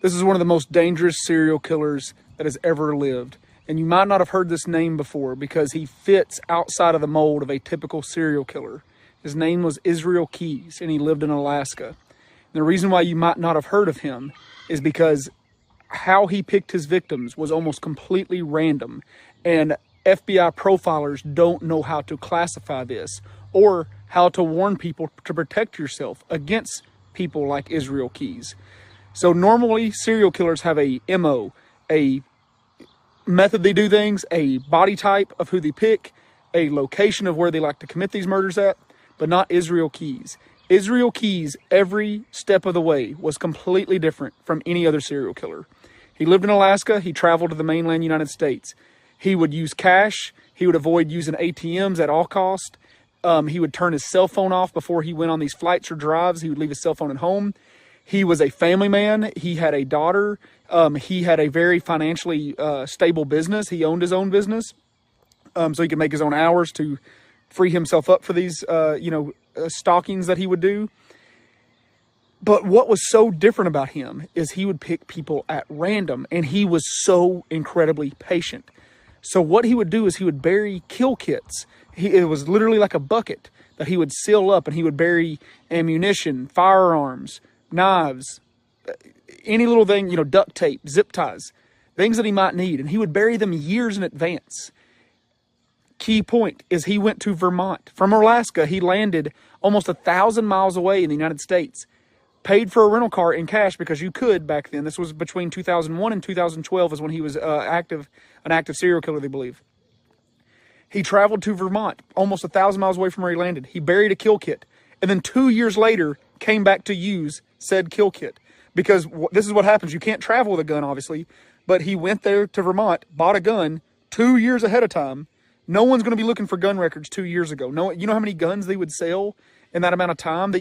This is one of the most dangerous serial killers that has ever lived. And you might not have heard this name before because he fits outside of the mold of a typical serial killer. His name was Israel Keyes, and he lived in Alaska. And the reason why you might not have heard of him is because how he picked his victims was almost completely random. And FBI profilers don't know how to classify this or how to warn people to protect yourself against people like Israel Keyes. So normally serial killers have a MO, a method they do things, a body type of who they pick, a location of where they like to commit these murders at, but not Israel Keyes. Israel Keyes, every step of the way, was completely different from any other serial killer. He lived in Alaska. He traveled to the mainland United States. He would use cash. He would avoid using ATMs at all costs. He would turn his cell phone off before he went on these flights or drives. He would leave his cell phone at home. He was a family man. He had a daughter. He had a very financially stable business. He owned his own business, so he could make his own hours to free himself up for these, stalkings that he would do. But what was so different about him is he would pick people at random, and he was so incredibly patient. So what he would do is he would bury kill kits. It was literally like a bucket that he would seal up, and he would bury ammunition, firearms, knives, any little thing, duct tape, zip ties, things that he might need. And he would bury them years in advance. Key point is he went to Vermont. From Alaska, he landed almost 1,000 miles away in the United States. Paid for a rental car in cash because you could back then. This was between 2001 and 2012 is when he was an active serial killer, they believe. He traveled to Vermont, almost 1,000 miles away from where he landed. He buried a kill kit, and then 2 years later came back to use said kill kit. Because this is what happens. You can't travel with a gun, obviously, but he went there to Vermont, bought a gun 2 years ahead of time. No one's going to be looking for gun records 2 years ago. No, you know how many guns they would sell in that amount of time?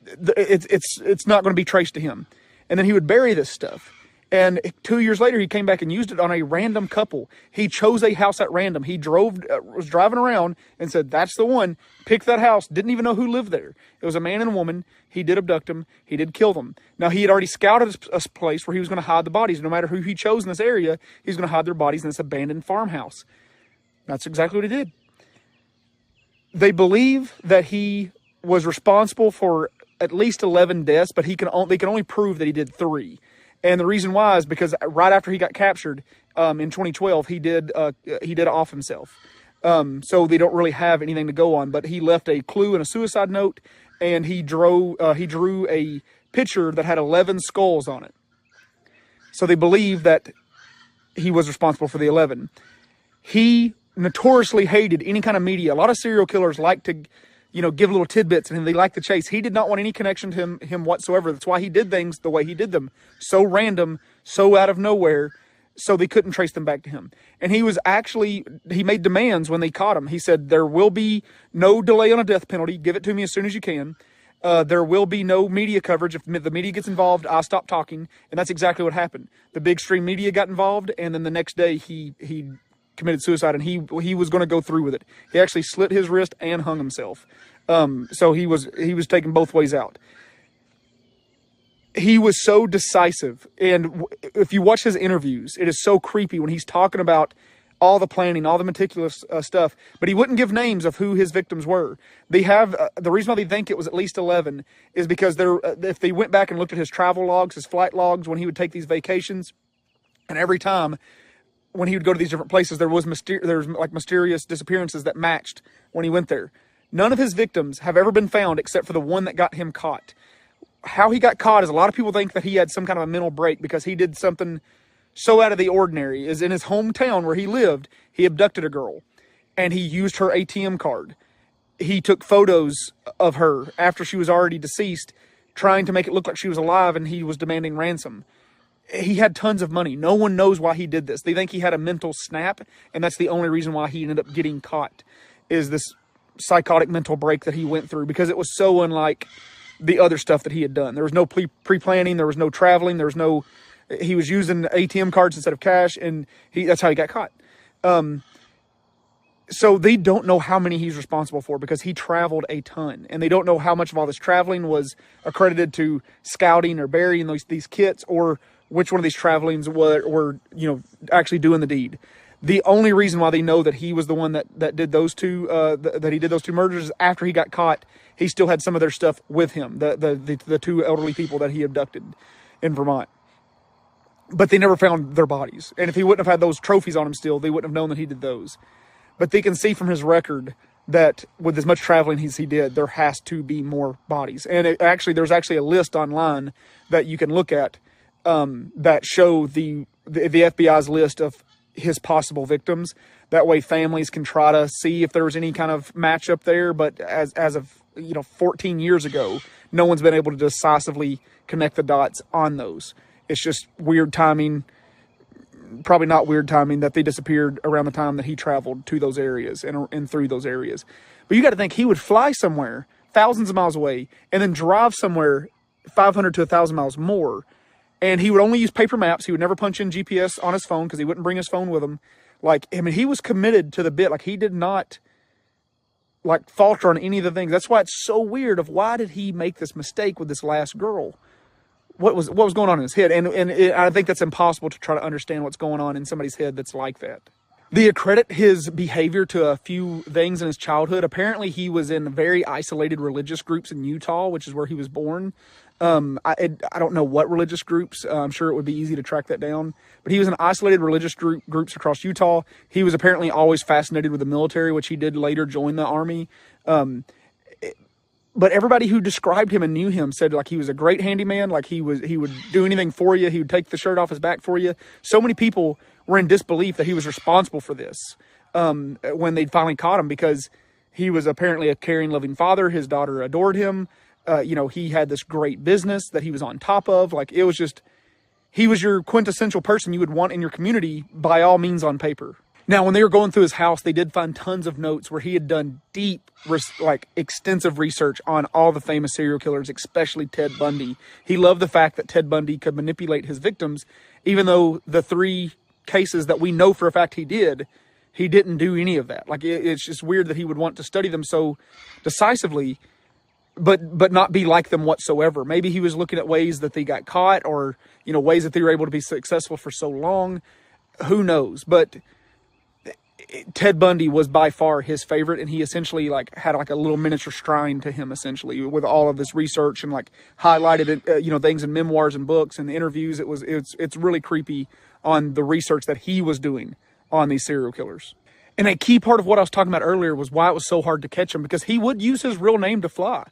It's not going to be traced to him. And then he would bury this stuff. And 2 years later, he came back and used it on a random couple. He chose a house at random. He was driving around and said, that's the one. Picked that house. Didn't even know who lived there. It was a man and a woman. He did abduct them. He did kill them. Now, he had already scouted a place where he was going to hide the bodies. No matter who he chose in this area, he's going to hide their bodies in this abandoned farmhouse. That's exactly what he did. They believe that he was responsible for at least 11 deaths, but they can only prove that he did 3. And the reason why is because right after he got captured in 2012, he did off himself. So they don't really have anything to go on. But he left a clue and a suicide note, and he drew a picture that had 11 skulls on it. So they believe that he was responsible for the 11. He notoriously hated any kind of media. A lot of serial killers like to give little tidbits, and they like the chase. He did not want any connection to him whatsoever. That's why he did things the way he did them. So random, so out of nowhere, so they couldn't trace them back to him. And he made demands when they caught him. He said, there will be no delay on a death penalty. Give it to me as soon as you can. There will be no media coverage. If the media gets involved, I stop talking. And that's exactly what happened. The big stream media got involved, and then the next day he committed suicide, and he was going to go through with it. He actually slit his wrist and hung himself. So he was taken both ways out. He was so decisive, and if you watch his interviews, it is so creepy when he's talking about all the planning, all the meticulous stuff, but he wouldn't give names of who his victims were. They have the reason why they think it was at least 11 is because if they went back and looked at his travel logs, his flight logs, when he would take these vacations, and every time when he would go to these different places, there was mysterious disappearances that matched when he went there. None of his victims have ever been found except for the one that got him caught. How he got caught is a lot of people think that he had some kind of a mental break because he did something so out of the ordinary. Is in his hometown where he lived, he abducted a girl, and he used her ATM card. He took photos of her after she was already deceased, trying to make it look like she was alive, and he was demanding ransom. He had tons of money. No one knows why he did this. They think he had a mental snap, and that's the only reason why he ended up getting caught, is this psychotic mental break that he went through, because it was so unlike the other stuff that he had done. There was no pre-planning. There was no traveling. He was using ATM cards instead of cash, and that's how he got caught. So they don't know how many he's responsible for because he traveled a ton, and they don't know how much of all this traveling was accredited to scouting or burying these kits, or which one of these travelings were actually doing the deed. The only reason why they know that he was the one that did those two that he did those two murders is after he got caught, he still had some of their stuff with him, the two elderly people that he abducted in Vermont. But they never found their bodies, and if he wouldn't have had those trophies on him still, they wouldn't have known that he did those. But they can see from his record that with as much traveling as he did, there has to be more bodies. And there's actually a list online that you can look at that show the FBI's list of his possible victims. That way families can try to see if there was any kind of matchup there. But as of 14 years ago, no one's been able to decisively connect the dots on those. It's just weird timing. Probably not weird timing that they disappeared around the time that he traveled to those areas and through those areas. But you got to think, he would fly somewhere thousands of miles away and then drive somewhere 500 to 1,000 miles more. And he would only use paper maps. He would never punch in GPS on his phone because he wouldn't bring his phone with him. He was committed to the bit. He did not falter on any of the things. That's why it's so weird of why did he make this mistake with this last girl? What was going on in his head? And I think that's impossible to try to understand what's going on in somebody's head that's like that. They accredit his behavior to a few things in his childhood. Apparently, he was in very isolated religious groups in Utah, which is where he was born. I don't know what religious groups. I'm sure it would be easy to track that down. But he was in isolated religious groups across Utah. He was apparently always fascinated with the military, which he did later join the Army. But everybody who described him and knew him said he was a great handyman. He would do anything for you. He would take the shirt off his back for you. So many people were in disbelief that he was responsible for this when they finally caught him, because he was apparently a caring, loving father. His daughter adored him. He had this great business that he was on top of. It was just, he was your quintessential person you would want in your community by all means on paper. Now, when they were going through his house, they did find tons of notes where he had done deep, extensive research on all the famous serial killers, especially Ted Bundy. He loved the fact that Ted Bundy could manipulate his victims, even though the 3 cases that we know for a fact he didn't do any of that. It's just weird that he would want to study them so decisively, but not be like them whatsoever. Maybe he was looking at ways that they got caught, or, ways that they were able to be successful for so long. Who knows? But Ted Bundy was by far his favorite, and he essentially had a little miniature shrine to him, essentially, with all of this research and highlighted it, things in memoirs and books and interviews. It's really creepy on the research that he was doing on these serial killers. And a key part of what I was talking about earlier was why it was so hard to catch him, because he would use his real name to fly.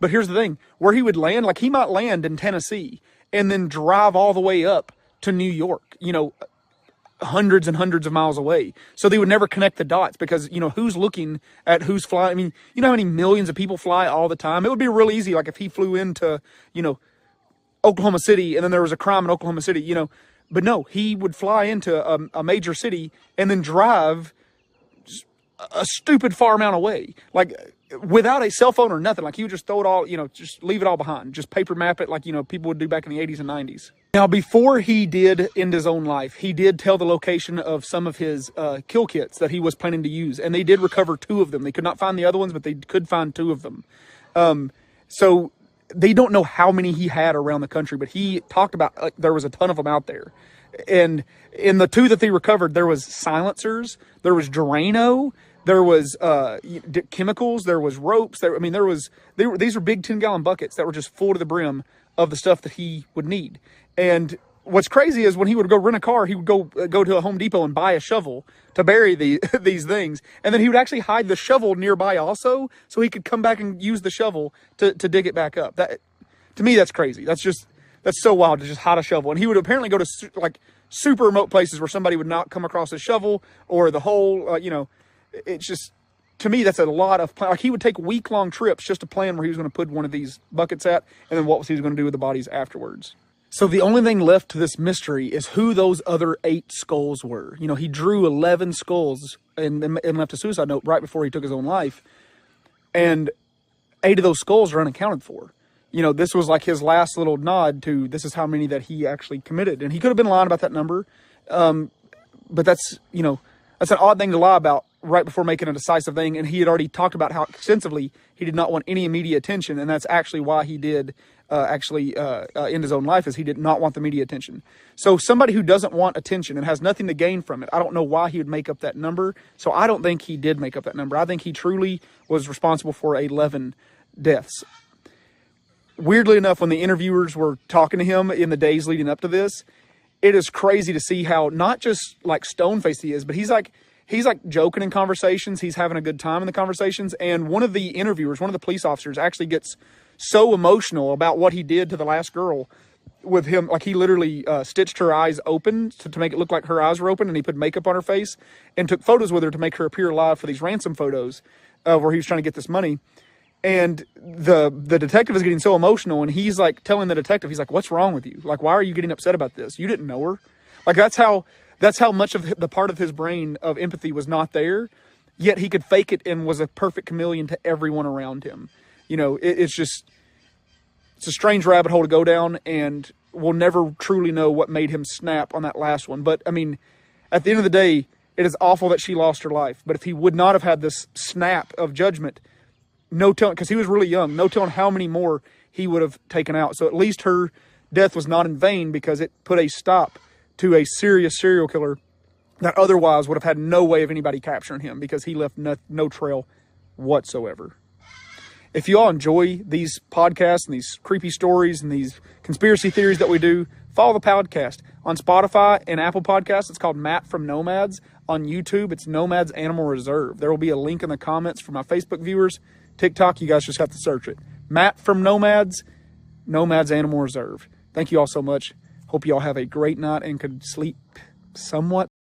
But here's the thing, where he would land, he might land in Tennessee and then drive all the way up to New York, hundreds and hundreds of miles away. So they would never connect the dots, because, who's looking at who's flying? I mean, you know how many millions of people fly all the time? It would be real easy, if he flew into, Oklahoma City, and then there was a crime in Oklahoma City, But no, he would fly into a major city and then drive a stupid far amount away, without a cell phone or nothing. He would just throw it all, just leave it all behind, just paper map it, people would do back in the 80s and 90s. Now, before he did end his own life, he did tell the location of some of his kill kits that he was planning to use, and they did recover 2 of them. They could not find the other ones, but they could find 2 of them. So they don't know how many he had around the country, but he talked about there was a ton of them out there. And in the 2 that they recovered, there was silencers, there was Drano, there was chemicals, there was ropes. These were big 10-gallon buckets that were just full to the brim of the stuff that he would need. And what's crazy is when he would go rent a car, he would go to a Home Depot and buy a shovel to bury these things. And then he would actually hide the shovel nearby also, so he could come back and use the shovel to dig it back up. That, to me, that's crazy. That's so wild to just hide a shovel. And he would apparently go to super remote places where somebody would not come across a shovel or the hole, It's just, to me, that's a lot of plan. He would take week-long trips just to plan where he was going to put one of these buckets at, and then what he was going to do with the bodies afterwards. So the only thing left to this mystery is who those other 8 skulls were. He drew 11 skulls and left a suicide note right before he took his own life. And 8 of those skulls are unaccounted for. This was his last little nod to this is how many that he actually committed. And he could have been lying about that number. But that's, that's an odd thing to lie about right before making a decisive thing, and he had already talked about how extensively he did not want any media attention, and that's actually why he did end his own life, is he did not want the media attention. So somebody who doesn't want attention and has nothing to gain from it, I don't know why he would make up that number. So I don't think he did make up that number. I think he truly was responsible for 11 deaths. Weirdly enough, when the interviewers were talking to him in the days leading up to this, it is crazy to see how not just like stone-faced he is, but he's like joking in conversations. He's having a good time in the conversations. And one of the interviewers, one of the police officers, actually gets so emotional about what he did to the last girl with him. Like, he literally stitched her eyes open to make it look like her eyes were open, and he put makeup on her face and took photos with her to make her appear alive for these ransom photos where he was trying to get this money. And the detective is getting so emotional, and he's like telling the detective, he's like, what's wrong with you? Like, why are you getting upset about this? You didn't know her. Like, that's how much of the part of his brain of empathy was not there, yet he could fake it and was a perfect chameleon to everyone around him. You know, it's a strange rabbit hole to go down, and we'll never truly know what made him snap on that last one. But I mean, at the end of the day, it is awful that she lost her life. But if he would not have had this snap of judgment, no telling, because he was really young, no telling how many more he would have taken out. So at least her death was not in vain, because it put a stop to a serious serial killer that otherwise would have had no way of anybody capturing him, because he left no trail whatsoever. If you all enjoy these podcasts and these creepy stories and these conspiracy theories that we do, follow the podcast on Spotify and Apple Podcasts. It's called Matt from Nomads. On YouTube, it's Nomads Animal Reserve. There will be a link in the comments for my Facebook viewers. TikTok, you guys just have to search it. Matt from Nomads, Nomads Animal Reserve. Thank you all so much. Hope you all have a great night and could sleep somewhat